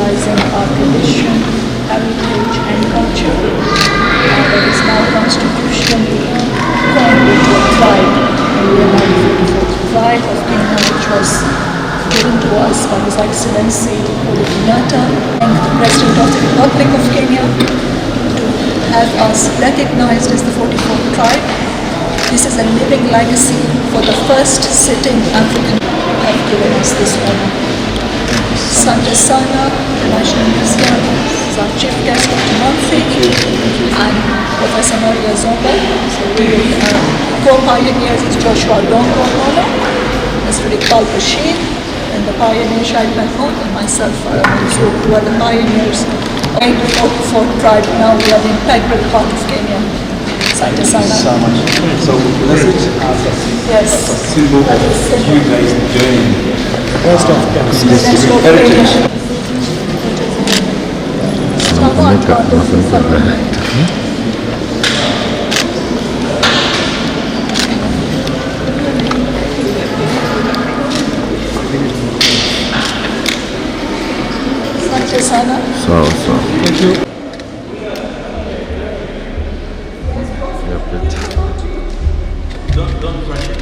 symbolizing our tradition, heritage and culture. That is now constitutionally formed into a tribe. And we are now the 44th tribe of Kenya, which was given to us by His Excellency Uhuru Kenyatta, and the President of the Republic of Kenya, to have us recognized as the 44th tribe. This is a living legacy for the first sitting African who have given us this honor. Sante Sana, the National Museum, is our chief guest Dr. Manthi, and Professor Maria Zomba. So we co-pioneers is Joshua Dongo Mono, Mr. Iqbal Rashid, and the pioneer Shahid Mahmoud, and myself, Manzoor, who are the pioneers of the 44th tribe. Now we are the integral part of Kenya. Sante Sana. Thank you so much. So let's Yes. a symbol of you guys journey. First of Heritage. Sante Sana. Thank you. Don't crush it.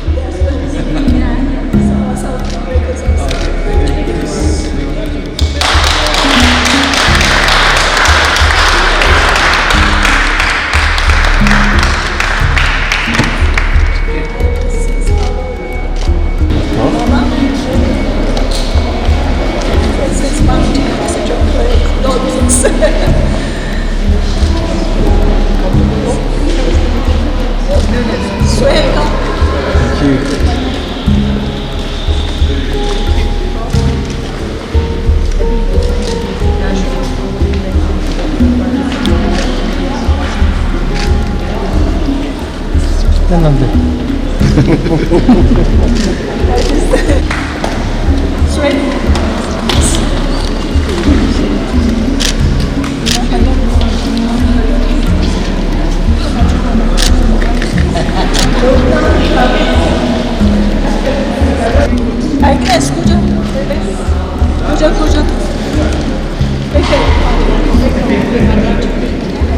Agnes, kuja.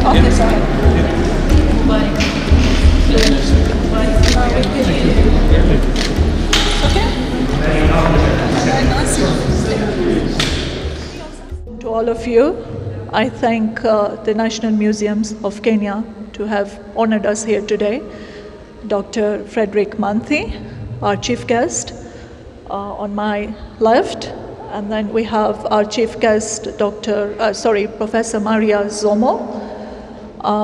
Okay, sorry. To all of you, I thank the National Museums of Kenya to have honored us here today. Dr. Frederick Manthi, our chief guest, on my left, and then we have our chief guest, Professor Maria Zomo.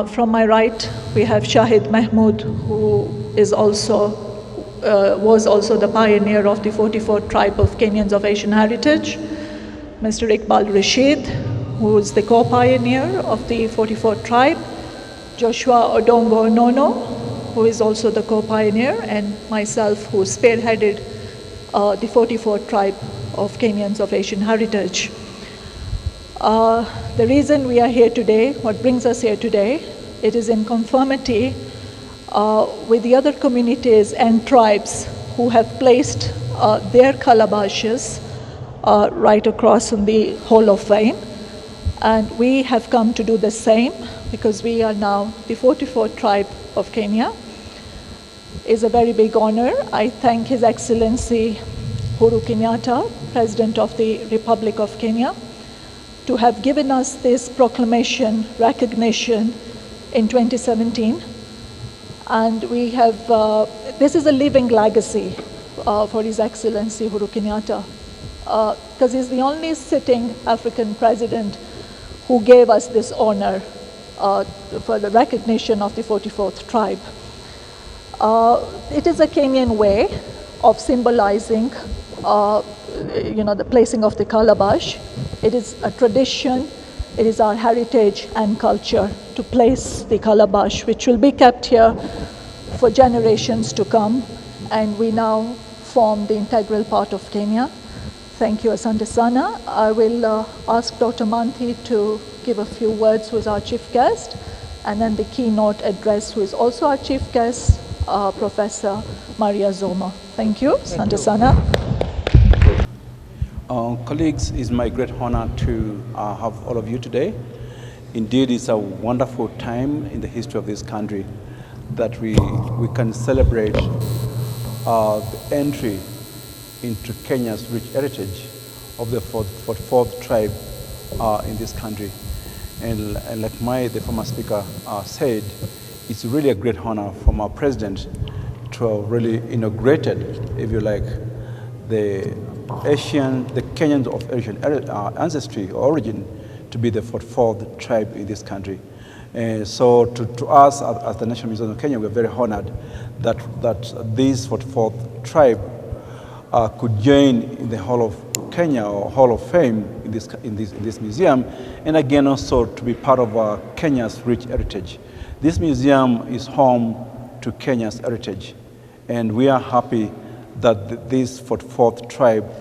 From my right, we have Shahid Mahmoud, who is was also the pioneer of the 44th tribe of Kenyans of Asian heritage. Mr. Iqbal Rashid, who is the co-pioneer of the 44th tribe. Joshua Odongo Nono, who is also the co-pioneer, and myself, who spearheaded the 44th tribe of Kenyans of Asian heritage. The reason we are here today, what brings us here today, it is in conformity with the other communities and tribes who have placed their calabashes right across in the whole of Fame. And we have come to do the same because we are now the 44th tribe of Kenya. It's a very big honor. I thank His Excellency Uhuru Kenyatta, President of the Republic of Kenya, to have given us this proclamation recognition in 2017. And we have, this is a living legacy for His Excellency Uhuru Kenyatta, because he's the only sitting African president who gave us this honor for the recognition of the 44th tribe. It is a Kenyan way of symbolizing the placing of the calabash. It is a tradition, it is our heritage and culture to place the calabash, which will be kept here for generations to come, and we now form the integral part of Kenya. Thank you, Asante Sana. I will ask Dr. Manthi to give a few words, who is our chief guest, and then the keynote address, who is also our chief guest, Professor Maria Zoma. Thank you, Asante Sana. Colleagues, it's my great honor to have all of you today. Indeed, it's a wonderful time in the history of this country that we can celebrate the entry into Kenya's rich heritage of the 44th tribe in this country. And like the former speaker said, it's really a great honor from our president to have really inaugurated, if you like, the Kenyans of Asian ancestry or origin to be the 44th tribe in this country. So to us as the National Museum of Kenya, we're very honored that this 44th tribe could join in the Hall of Kenya or Hall of Fame in this museum, and again also to be part of Kenya's rich heritage. This museum is home to Kenya's heritage, and we are happy that this 44th tribe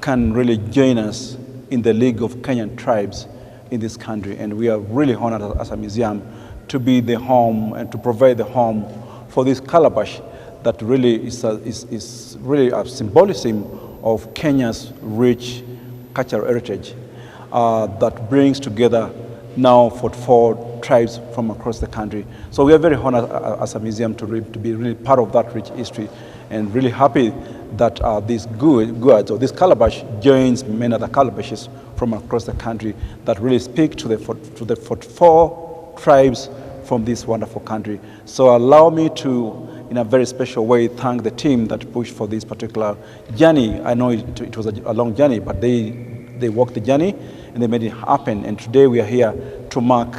can really join us in the League of Kenyan Tribes in this country. And we are really honored as a museum to be the home and to provide the home for this Calabash that really is really a symbolism of Kenya's rich cultural heritage that brings together now 44 tribes from across the country. So we are very honored as a museum to be really part of that rich history, and really happy that this goods or this Calabash joins many other Calabashes from across the country that really speak to the 44 tribes from this wonderful country. So allow me to, in a very special way, thank the team that pushed for this particular journey. I know it was a long journey, but they walked the journey and they made it happen. And today we are here to mark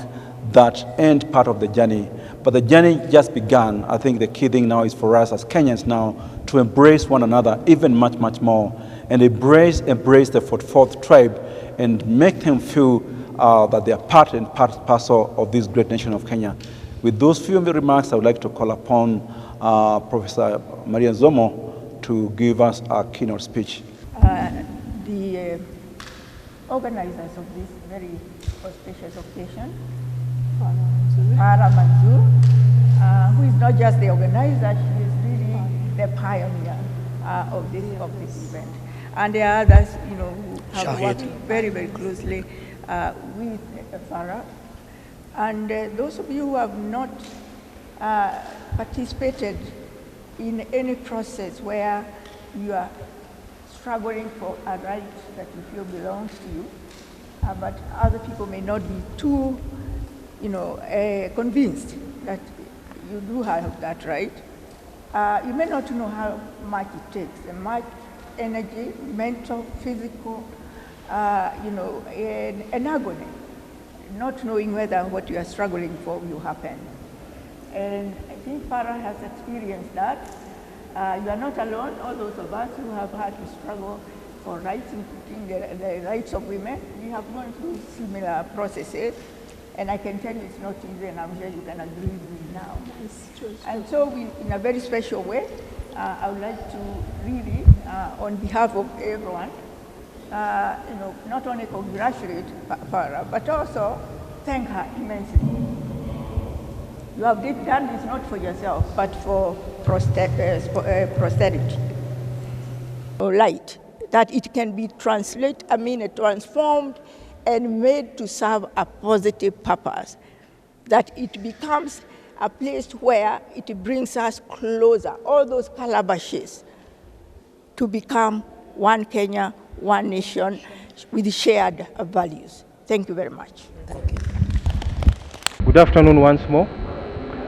that end part of the journey. But the journey just began. I think the key thing now is for us as Kenyans now to embrace one another even much, much more, and embrace the 44th tribe and make them feel that they are part and parcel of this great nation of Kenya. With those few remarks, I would like to call upon Professor Maria Zomo to give us a keynote speech. The organizers of this very auspicious occasion, Farah Manzoor, who is not just the organizer, she is really the pioneer of this event. And there are others, who have worked very, very closely with Farah. And those of you who have not participated in any process where you are struggling for a right that you feel belongs to you, but other people may not be too convinced that you do have that right. You may not know how much it takes, and much energy, mental, physical, an agony, not knowing whether what you are struggling for will happen. And I think Farah has experienced that. You are not alone. All those of us who have had to struggle for rights, including the rights of women, we have gone through similar processes. And I can tell you it's not easy, and I'm sure you can agree with me now. It's true. And so in a very special way, I would like to really, on behalf of everyone, not only congratulate Farah, but also thank her immensely. You have done this not for yourself, but for posterity. Light, that it can be transformed and made to serve a positive purpose, that it becomes a place where it brings us closer, all those calabashes, to become one Kenya, one nation with shared values. Thank you very much. Thank you. Good afternoon once more.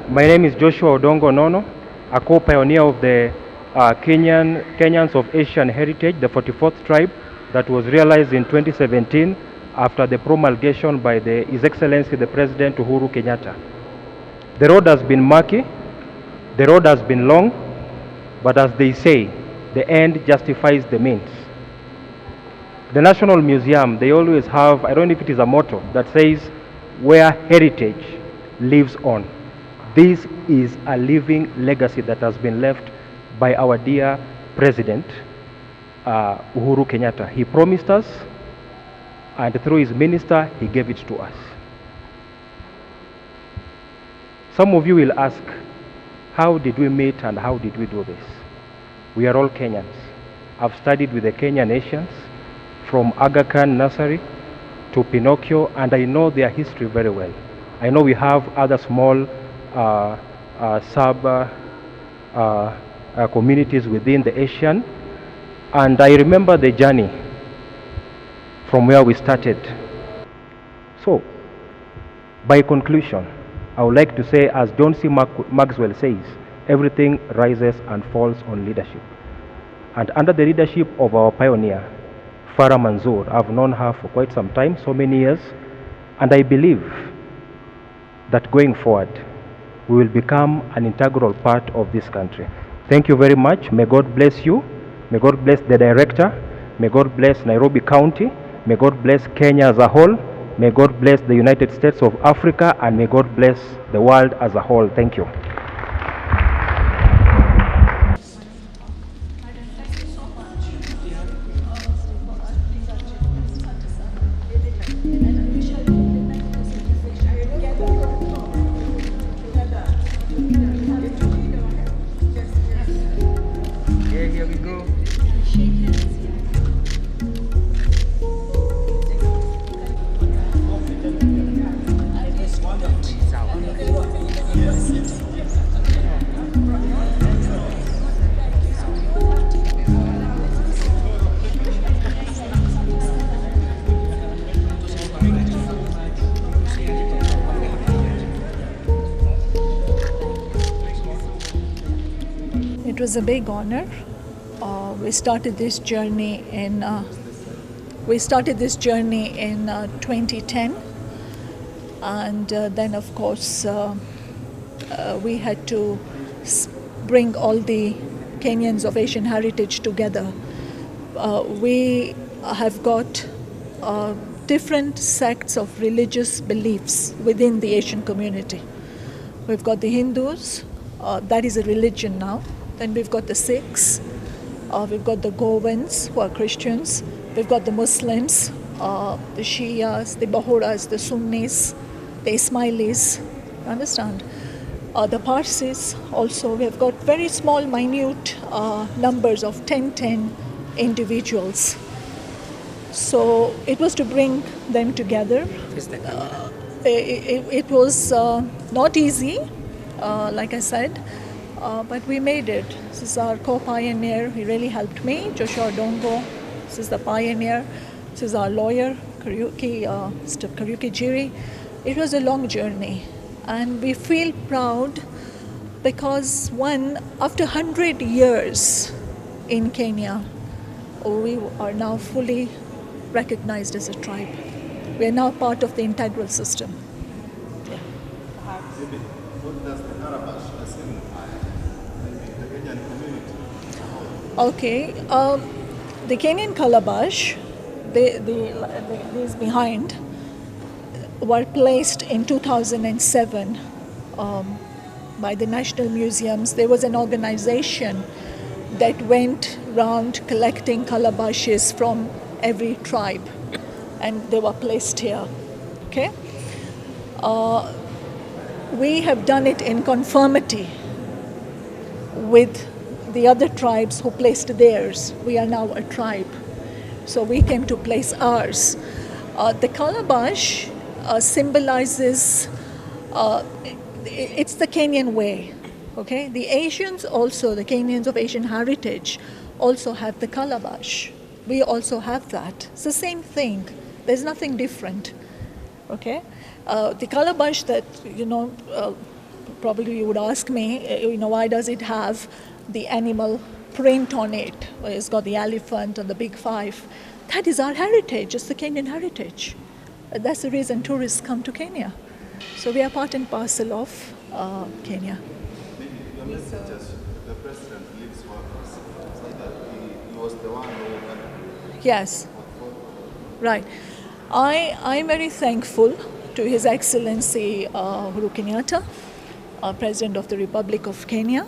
My name is Joshua Odongo Nono, a co-pioneer of the Kenyans of Asian Heritage, the 44th tribe, that was realized in 2017 after the promulgation by His Excellency the President Uhuru Kenyatta. The road has been murky, the road has been long, but as they say, the end justifies the means. The National Museum, they always have, I don't know if it is a motto, that says, where heritage lives on. This is a living legacy that has been left by our dear President Uhuru Kenyatta. He promised us, and through his minister, he gave it to us. Some of you will ask, how did we meet and how did we do this? We are all Kenyans. I've studied with the Kenyan nations. from Aga Khan Nursery to Pinocchio, and I know their history very well. I know we have other small communities within the Asian, and I remember the journey from where we started. So, by conclusion, I would like to say, as John C. Maxwell says, everything rises and falls on leadership. And under the leadership of our pioneer, Farah Manzoor, I've known her for quite some time, so many years, and I believe that going forward, we will become an integral part of this country. Thank you very much. May God bless you. May God bless the director. May God bless Nairobi County. May God bless Kenya as a whole. May God bless the United States of Africa, and may God bless the world as a whole. Thank you. Here we go. It was a big honor. We started this journey in 2010, and then of course we had to bring all the Kenyans of Asian heritage together. We have got different sects of religious beliefs within the Asian community. We've got the Hindus, that is a religion now. Then we've got the Sikhs, we've got the Goans, who are Christians, we've got the Muslims, the Shias, the Bahuras, the Sunnis, the Ismailis, understand? The Parsis also. We have got very small, minute numbers of 10 individuals. So it was to bring them together. It was not easy, like I said. But we made it. This is our co-pioneer. He really helped me, Joshua Odongo. This is the pioneer. This is our lawyer, Mr. Kariuki Jiri. It was a long journey, and we feel proud because after 100 years in Kenya, we are now fully recognized as a tribe. We are now part of the integral system. What does the Calabash signify in the Kenyan community? Okay, the Kenyan Calabash, these behind, were placed in 2007 by the National Museums. There was an organization that went around collecting calabashes from every tribe, and they were placed here. Okay. We have done it in conformity with the other tribes who placed theirs. We are now a tribe, so we came to place ours. The Calabash symbolizes, it's the Kenyan way, okay? The Asians also, the Kenyans of Asian heritage, also have the Calabash. We also have that. It's the same thing. There's nothing different, okay? The Calabash that, probably you would ask me, why does it have the animal print on it? Well, it's got the elephant and the big five. That is our heritage. It's the Kenyan heritage. That's the reason tourists come to Kenya. So we are part and parcel of Kenya. Maybe your message as the president leaves workers, so that he was the one who Yes, right. I'm very thankful to His Excellency Uhuru Kenyatta, President of the Republic of Kenya,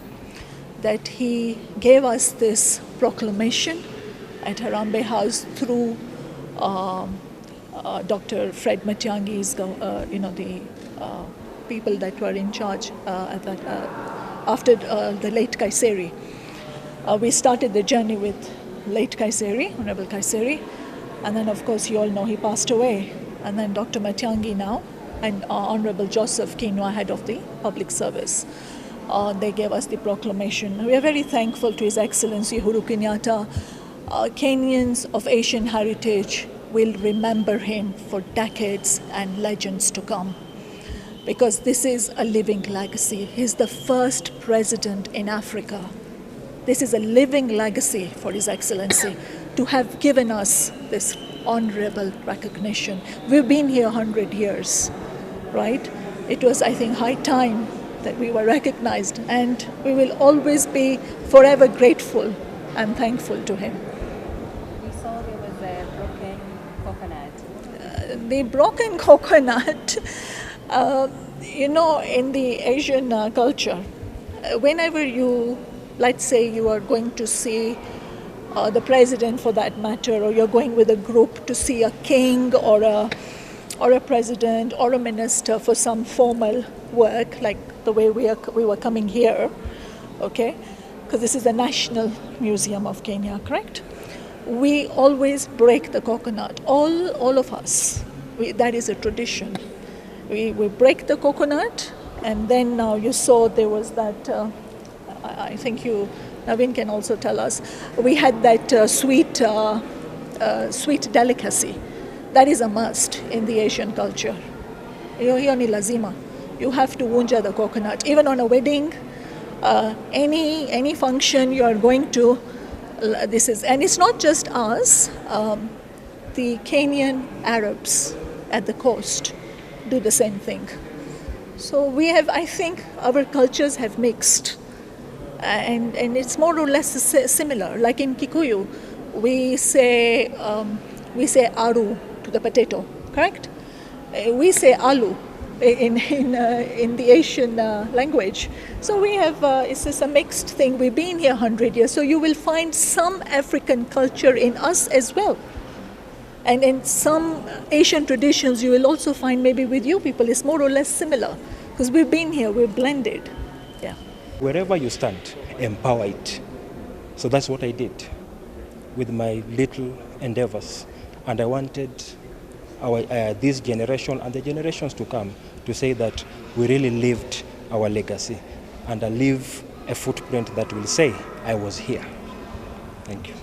that he gave us this proclamation at Harambee House through Dr. Fred Matiang'i's, the people that were in charge after the late Kaiseri. We started the journey with late Kaiseri, Honorable Kaiseri, And then, of course, you all know he passed away. And then Dr. Matiangi now, and Honorable Joseph Kinwa, head of the public service. They gave us the proclamation. We are very thankful to His Excellency Uhuru Kenyatta. Kenyans of Asian heritage will remember him for decades and legends to come, because this is a living legacy. He's the first president in Africa. This is a living legacy for His Excellency to have given us this honorable recognition. We've been here 100 years, right? It was, I think, high time that we were recognized, and we will always be forever grateful and thankful to him. We saw there was a broken coconut. The broken coconut, in the Asian culture, whenever you, let's say you are going to see the president for that matter, or you're going with a group to see a king or a president or a minister for some formal work, like the way we were coming here, okay? Because this is the National Museum of Kenya, correct? We always break the coconut, all of us. That is a tradition. We break the coconut, and then now you saw there was that, I think Naveen can also tell us, we had that sweet delicacy. That is a must in the Asian culture. Hiyo ni lazima. You have to vunja the coconut. Even on a wedding, any function you are going to, and it's not just us, the Kenyan Arabs at the coast do the same thing. So we have, I think, our cultures have mixed. And it's more or less similar. Like in Kikuyu, we say aru to the potato, correct? We say alu in the Asian language. So we have, it's just a mixed thing. We've been here 100 years, so you will find some African culture in us as well. And in some Asian traditions, you will also find maybe with you people, it's more or less similar, because we've been here, we've blended, yeah. Wherever you stand, empower it. So that's what I did with my little endeavors. And I wanted this generation and the generations to come to say that we really lived our legacy, and I leave a footprint that will say, I was here. Thank you.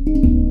Yes.